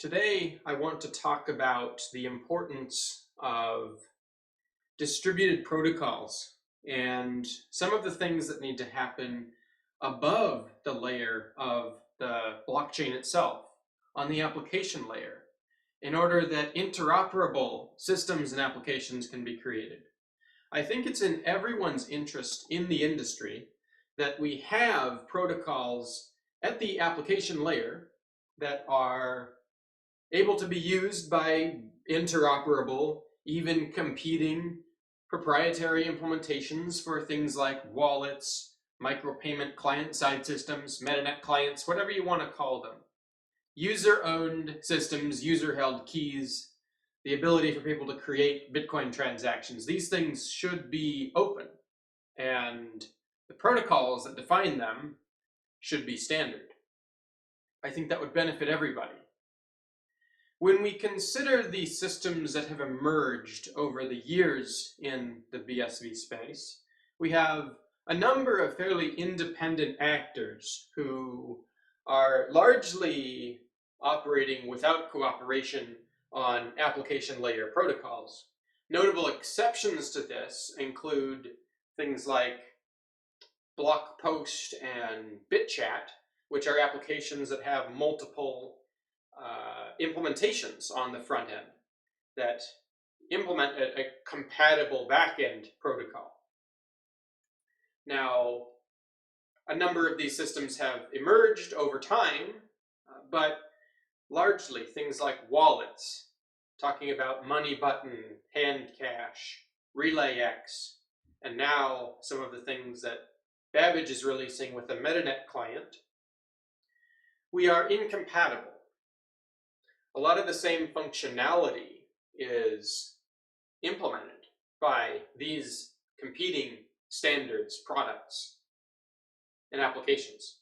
Today, I want to talk about the importance of distributed protocols and some of the things that need to happen above the layer of the blockchain itself, on the application layer, in order that interoperable systems and applications can be created. I think it's in everyone's interest in the industry that we have protocols at the application layer that are able to be used by interoperable, even competing proprietary implementations for things like wallets, micropayment client-side systems, MetaNet clients, whatever you want to call them. User-owned systems, user-held keys, the ability for people to create Bitcoin transactions. These things should be open, and the protocols that define them should be standard. I think that would benefit everybody. When we consider the systems that have emerged over the years in the BSV space, we have a number of fairly independent actors who are largely operating without cooperation on application layer protocols. Notable exceptions to this include things like Blockpost and BitChat, which are applications that have multiple implementations on the front end that implement a compatible backend protocol. Now, a number of these systems have emerged over time, but largely things like wallets, talking about Money Button, Handcash, RelayX, and now some of the things that Babbage is releasing with the MetaNet client, we are incompatible. A lot of the same functionality is implemented by these competing standards, products, and applications.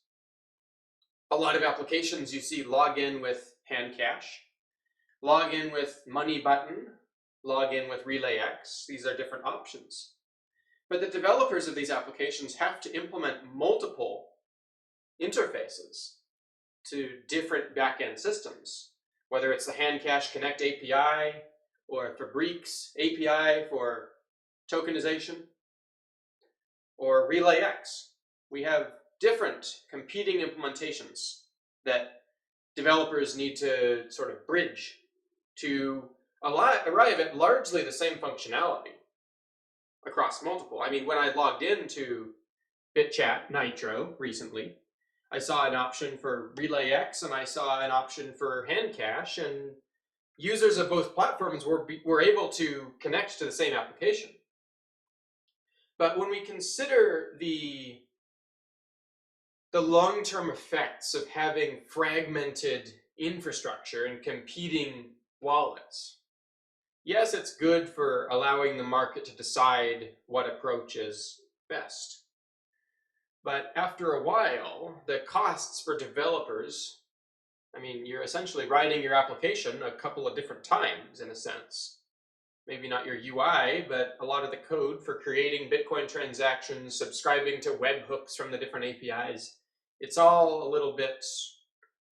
A lot of applications you see log in with Handcash, log in with Money Button, log in with RelayX. These are different options. But the developers of these applications have to implement multiple interfaces to different backend systems, whether it's the Handcash Connect API or Fabrique's API for tokenization or RelayX. We have different competing implementations that developers need to sort of bridge to arrive at largely the same functionality across multiple. I mean, when I logged into BitChat Nitro recently, I saw an option for RelayX and I saw an option for Handcash, and users of both platforms were able to connect to the same application. But when we consider the long-term effects of having fragmented infrastructure and competing wallets, yes, it's good for allowing the market to decide what approach is best. But after a while, the costs for developers, I mean, you're essentially writing your application a couple of different times in a sense. Maybe not your UI, but a lot of the code for creating Bitcoin transactions, subscribing to webhooks from the different APIs. It's all a little bit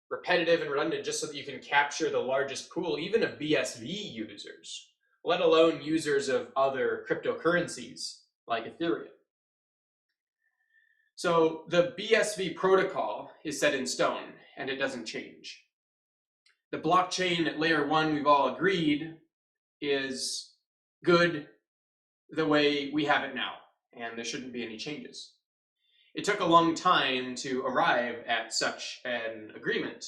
repetitive and redundant just so that you can capture the largest pool, even of BSV users, let alone users of other cryptocurrencies like Ethereum. So the BSV protocol is set in stone and it doesn't change. The blockchain at layer 1, we've all agreed, is good the way we have it now, and there shouldn't be any changes. It took a long time to arrive at such an agreement.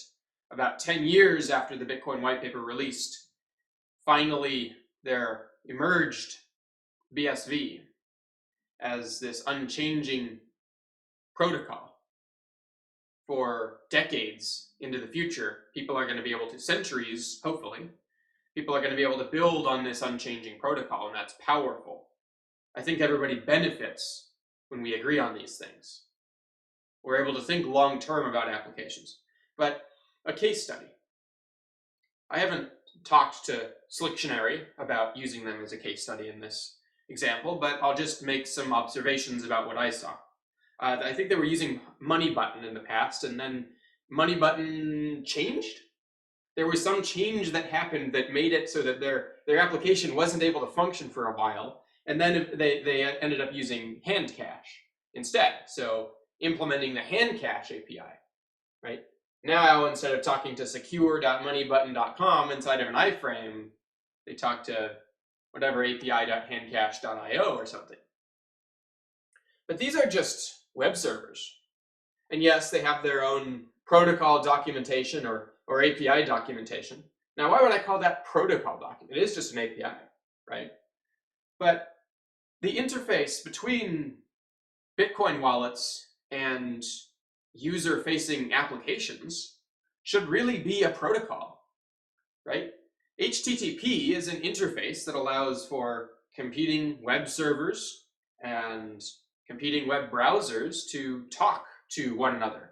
About 10 years after the Bitcoin white paper released, finally there emerged BSV as this unchanging protocol. For decades into the future, people are going to be able to, centuries, hopefully, people are going to be able to build on this unchanging protocol, and that's powerful. I think everybody benefits when we agree on these things. We're able to think long-term about applications. But a case study. I haven't talked to Slictionary about using them as a case study in this example, but I'll just make some observations about what I saw. I think they were using Money Button in the past, and then Money Button changed. there was some change that happened that made it so that their application wasn't able to function for a while, and then they ended up using hand cache instead. So implementing the hand cache API, right? Now, instead of talking to secure.moneybutton.com inside of an iframe, they talk to whatever api.handcache.io or something. But these are just web servers. And yes, they have their own protocol documentation or API documentation. Now, why would I call that protocol document? It is just an API, right? But the interface between Bitcoin wallets and user-facing applications should really be a protocol, right? HTTP is an interface that allows for competing web servers and competing web browsers to talk to one another.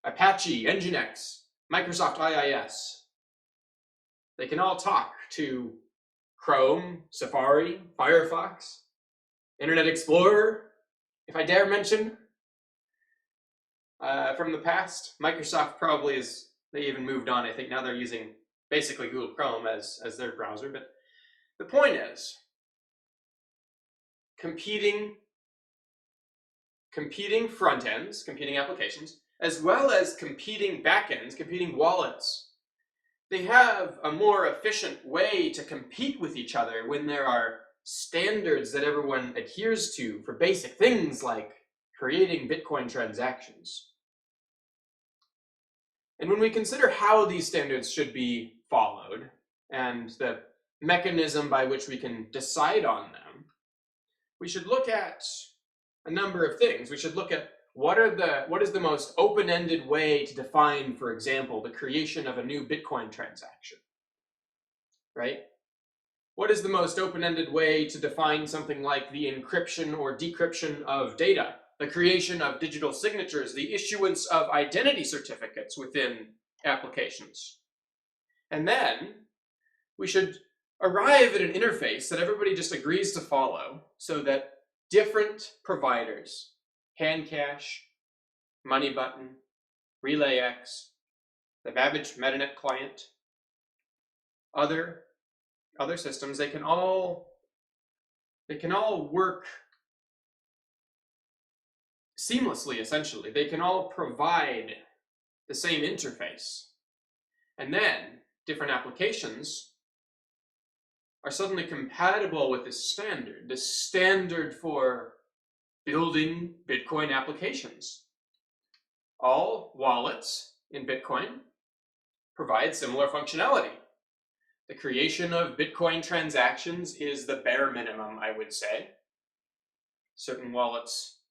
Apache, Nginx, Microsoft IIS. They can all talk to Chrome, Safari, Firefox, Internet Explorer, if I dare mention. From the past, Microsoft probably is, they even moved on. I think now they're using basically Google Chrome as their browser. But the point is, competing front ends, competing applications, as well as competing backends, competing wallets, they have a more efficient way to compete with each other when there are standards that everyone adheres to for basic things like creating Bitcoin transactions. And when we consider how these standards should be followed and the mechanism by which we can decide on them, we should look at a number of things. We should look at what is the most open-ended way to define, for example, the creation of a new Bitcoin transaction, right? What is the most open-ended way to define something like the encryption or decryption of data, the creation of digital signatures, the issuance of identity certificates within applications? And then we should arrive at an interface that everybody just agrees to follow so that different providers, Handcache, MoneyButton, RelayX, the Babbage MetaNet client, other systems, they can all work seamlessly, essentially. They can all provide the same interface. And then different applications are suddenly compatible with this standard for building Bitcoin applications. All wallets in Bitcoin provide similar functionality. The creation of Bitcoin transactions is the bare minimum, I would say. Certain wallets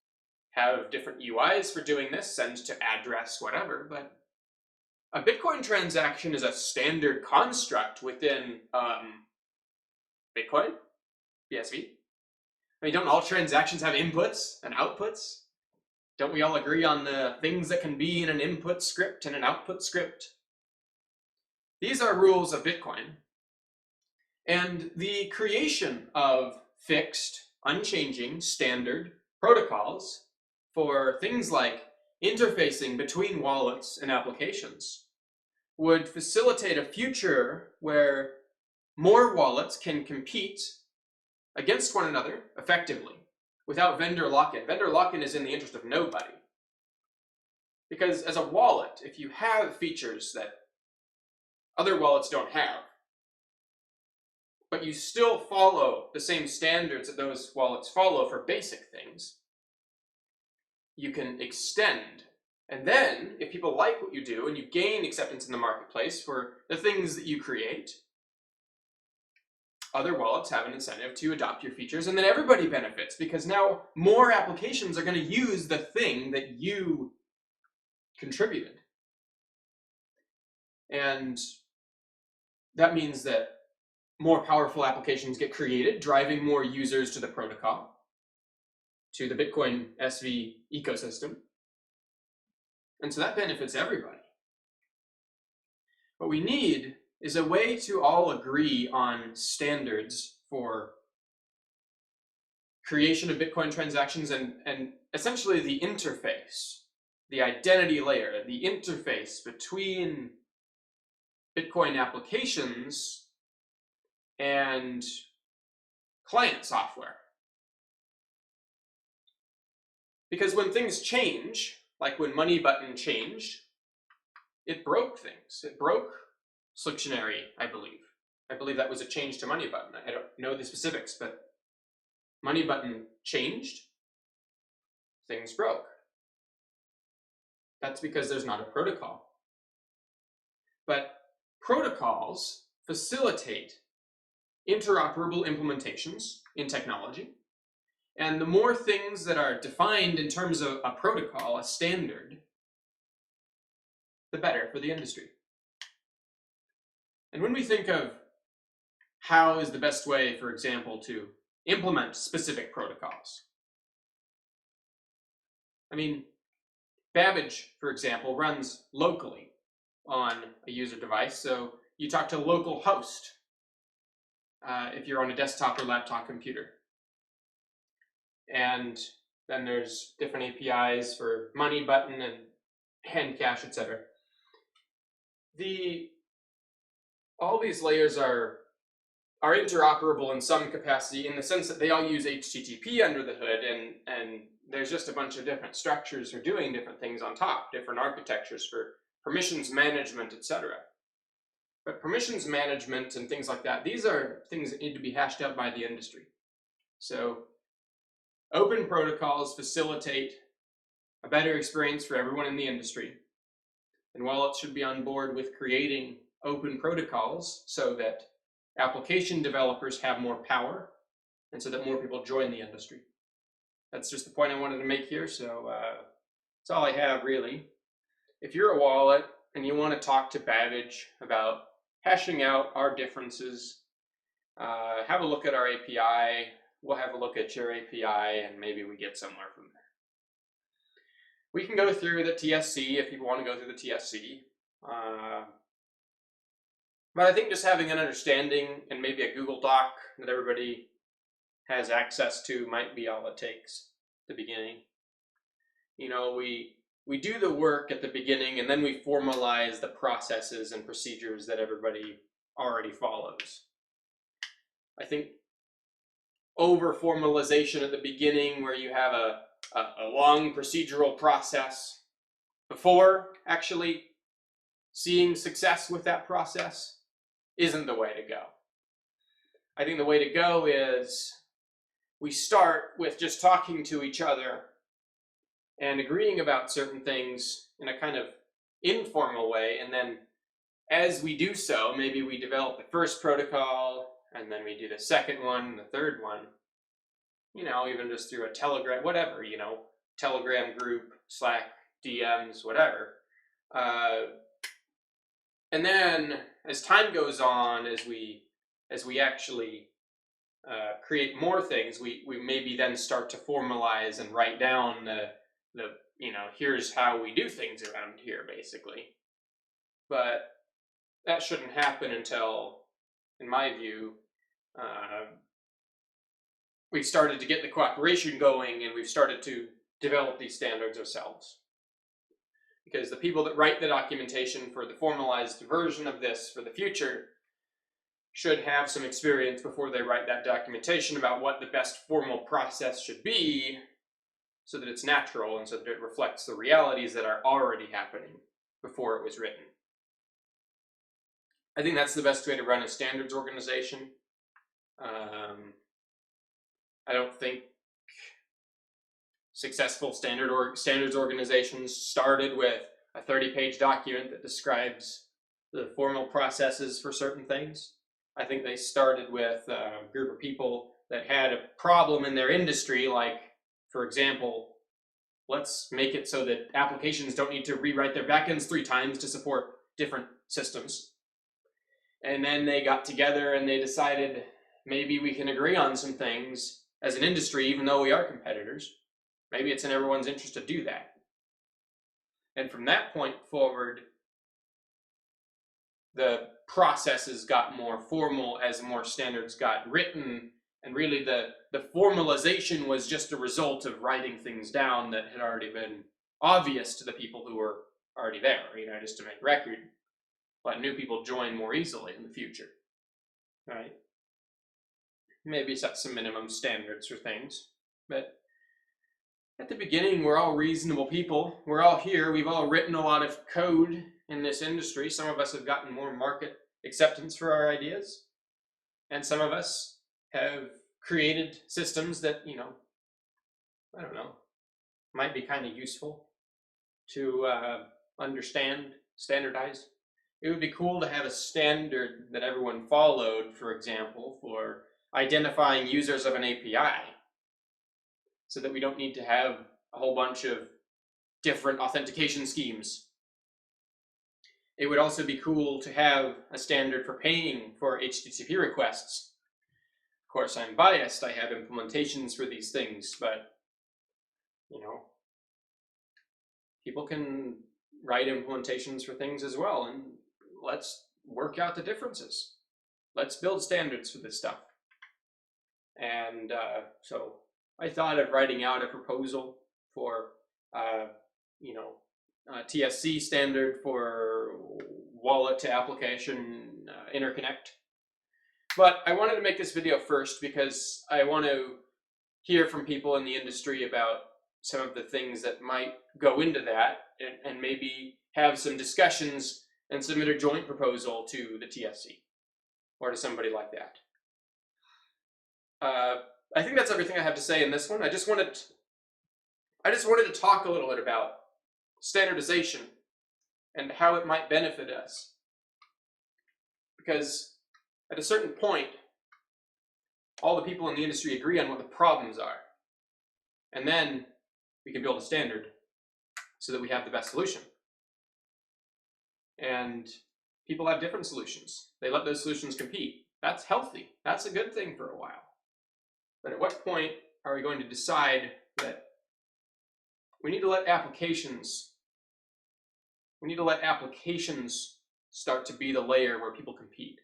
have different UIs for doing this, send to address, whatever, but a Bitcoin transaction is a standard construct within Bitcoin, BSV. I mean, don't all transactions have inputs and outputs? Don't we all agree on the things that can be in an input script and an output script? These are rules of Bitcoin. And the creation of fixed, unchanging, standard protocols for things like interfacing between wallets and applications would facilitate a future where more wallets can compete against one another effectively without vendor lock-in. Vendor lock-in is in the interest of nobody. Because as a wallet, if you have features that other wallets don't have, but you still follow the same standards that those wallets follow for basic things, you can extend. And then, if people like what you do and you gain acceptance in the marketplace for the things that you create, other wallets have an incentive to adopt your features, and then everybody benefits because now more applications are going to use the thing that you contributed. And that means that more powerful applications get created, driving more users to the protocol, to the Bitcoin SV ecosystem. And so that benefits everybody. What we need is a way to all agree on standards for creation of Bitcoin transactions and essentially the interface, the identity layer, the interface between Bitcoin applications and client software. Because when things change, like when Money Button changed, it broke things. It broke Slictionary, I believe. I believe that was a change to Money Button. I don't know the specifics, but Money Button changed, things broke. That's because there's not a protocol. But protocols facilitate interoperable implementations in technology. And the more things that are defined in terms of a protocol, a standard, the better for the industry. And when we think of how is the best way, for example, to implement specific protocols, I mean, Babbage, for example, runs locally on a user device. So you talk to a local host if you're on a desktop or laptop computer. And then there's different APIs for Money Button and Handcash, etc. All these layers are interoperable in some capacity, in the sense that they all use HTTP under the hood, and there's just a bunch of different structures for doing different things on top, different architectures for permissions management, etc. But permissions management and things like that, these are things that need to be hashed out by the industry. So open protocols facilitate a better experience for everyone in the industry. And Wallet should be on board with creating open protocols so that application developers have more power and so that more people join the industry. That's just the point I wanted to make here. So that's all I have, really. If you're a wallet and you want to talk to Babbage about hashing out our differences, have a look at our API. We'll have a look at your API, and maybe we get somewhere from there. We can go through the TSC if you want to go through the TSC. But I think just having an understanding and maybe a Google Doc that everybody has access to might be all it takes at the beginning. You know, we do the work at the beginning, and then we formalize the processes and procedures that everybody already follows. I think over formalization at the beginning, where you have a long procedural process before actually seeing success with that process, isn't the way to go. I think the way to go is we start with just talking to each other and agreeing about certain things in a kind of informal way, and then as we do so, maybe we develop the first protocol, and then we do the second one, the third one, you know, even just through a Telegram, whatever, you know, Telegram group, Slack, DMs, whatever. And then as time goes on, as we actually create more things, we maybe then start to formalize and write down the you know, here's how we do things around here, basically. But that shouldn't happen until, in my view, we've started to get the cooperation going and we've started to develop these standards ourselves. Because the people that write the documentation for the formalized version of this for the future should have some experience before they write that documentation about what the best formal process should be, so that it's natural and so that it reflects the realities that are already happening before it was written. I think that's the best way to run a standards organization. I don't think successful standards organizations started with a 30-page document that describes the formal processes for certain things. I think they started with a group of people that had a problem in their industry, like, for example, let's make it so that applications don't need to rewrite their backends 3 times to support different systems. And then they got together and they decided maybe we can agree on some things as an industry, even though we are competitors. Maybe it's in everyone's interest to do that. And from that point forward, the processes got more formal as more standards got written, and really the formalization was just a result of writing things down that had already been obvious to the people who were already there, you know, just to make record. let new people join more easily in the future, right? Maybe set some minimum standards for things, but at the beginning, we're all reasonable people. We're all here. We've all written a lot of code in this industry. Some of us have gotten more market acceptance for our ideas, and some of us have created systems that, I don't know, might be kind of useful to understand, standardize. It would be cool to have a standard that everyone followed, for example, for identifying users of an API, so that we don't need to have a whole bunch of different authentication schemes. It would also be cool to have a standard for paying for HTTP requests. Of course, I'm biased. I have implementations for these things, but, people can write implementations for things as well, and let's work out the differences. Let's build standards for this stuff. And so I thought of writing out a proposal for, TSC standard for wallet to application interconnect. But I wanted to make this video first because I want to hear from people in the industry about some of the things that might go into that, and maybe have some discussions and submit a joint proposal to the TSC or to somebody like that. I think that's everything I have to say in this one. I just wanted to talk a little bit about standardization and how it might benefit us. Because at a certain point, all the people in the industry agree on what the problems are. And then we can build a standard so that we have the best solution. And people have different solutions. They let those solutions compete. That's healthy. That's a good thing for a while. But at what point are we going to decide that we need to let applications start to be the layer where people compete?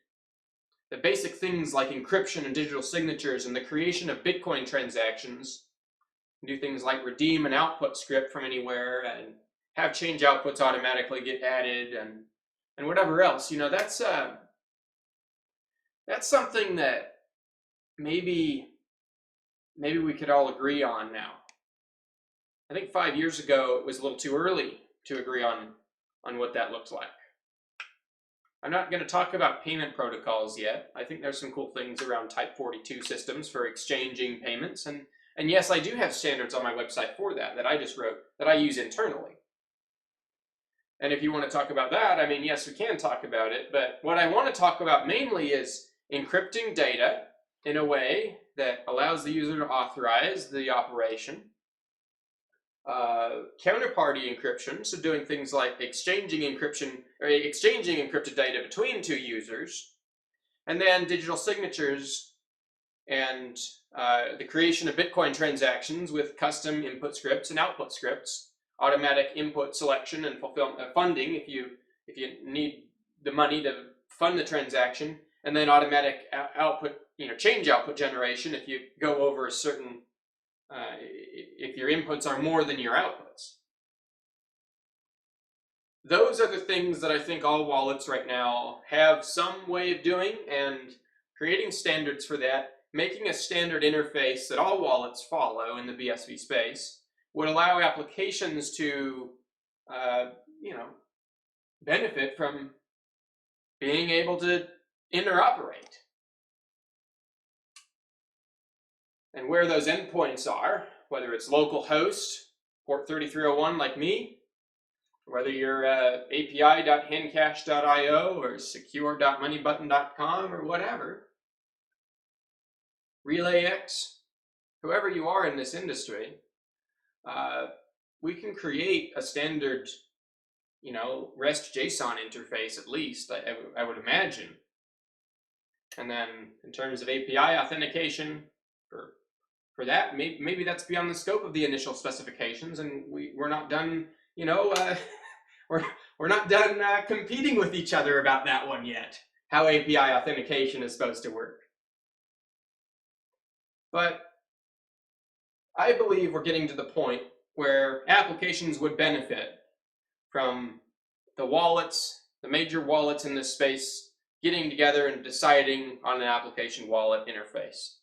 The basic things like encryption and digital signatures and the creation of Bitcoin transactions, do things like redeem an output script from anywhere and have change outputs automatically get added and whatever else. That's something that maybe we could all agree on now. I think 5 years ago it was a little too early to agree on what that looked like. I'm not going to talk about payment protocols yet. I think there's some cool things around Type 42 systems for exchanging payments, and yes, I do have standards on my website for that I just wrote, that I use internally. And if you want to talk about that, yes, we can talk about it, but what I want to talk about mainly is encrypting data in a way that allows the user to authorize the operation, counterparty encryption, so doing things like exchanging encrypted data between two users, and then digital signatures and the creation of Bitcoin transactions with custom input scripts and output scripts, automatic input selection and funding if you need the money to fund the transaction, and then automatic output, change output generation if you go over a certain, if your inputs are more than your outputs. Those are the things that I think all wallets right now have some way of doing, and creating standards for that, making a standard interface that all wallets follow in the BSV space, would allow applications to, benefit from being able to interoperate. And where those endpoints are, whether it's localhost, port 3301 like me, whether you're api.handcash.io or secure.moneybutton.com or whatever, RelayX, whoever you are in this industry, we can create a standard, REST JSON interface at least, I would imagine. And then in terms of API authentication, for that, maybe that's beyond the scope of the initial specifications, and we're not done, we're not done competing with each other about that one yet, how API authentication is supposed to work. But I believe we're getting to the point where applications would benefit from the wallets the major wallets in this space getting together and deciding on an application wallet interface.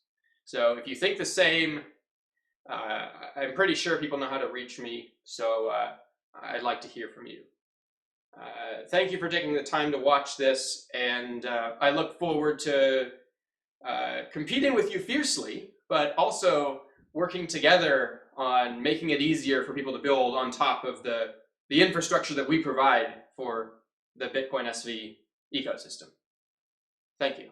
So if you think the same, I'm pretty sure people know how to reach me, so I'd like to hear from you. Thank you for taking the time to watch this, and I look forward to competing with you fiercely, but also working together on making it easier for people to build on top of the infrastructure that we provide for the Bitcoin SV ecosystem. Thank you.